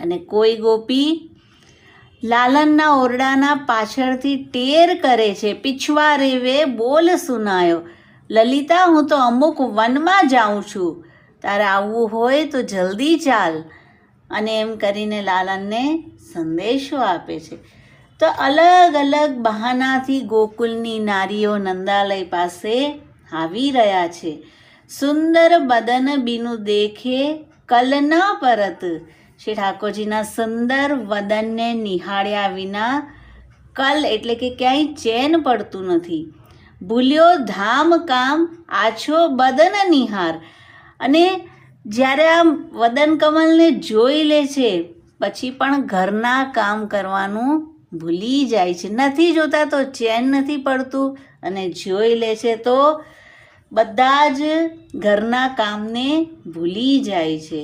અને કોઈ ગોપી લાલનના ઓરડાના પાછળથી ટેર કરે છે, પીછવા રેવે બોલ સુનાયો, લલિતા હું તો અમુક વનમાં જાઉં છું, તારે આવવું હોય તો જલ્દી ચાલ. અને એમ કરીને લાલનને સંદેશો આપે છે. તો અલગ અલગ બહાનાથી ગોકુલની નારીઓ નંદાલય પાસે આવી રહ્યા છે. સુંદર બદન બીનું દેખે કલ ન પરત, શ્રી ઠાકોરજીના સુંદર વદનને નિહાળ્યા વિના કલ એટલે કે ક્યાંય ચેન પડતું નથી. ભૂલ્યો ધામ કામ આછો બદન નિહાર, અને જ્યારે આ વદન કમલને જોઈ લે છે પછી પણ ઘરના કામ કરવાનું ભૂલી જાય છે. નથી જોતા તો ચેન નથી પડતું, અને જોઈ લે છે તો બધા જ ઘરના કામને ભૂલી જાય છે.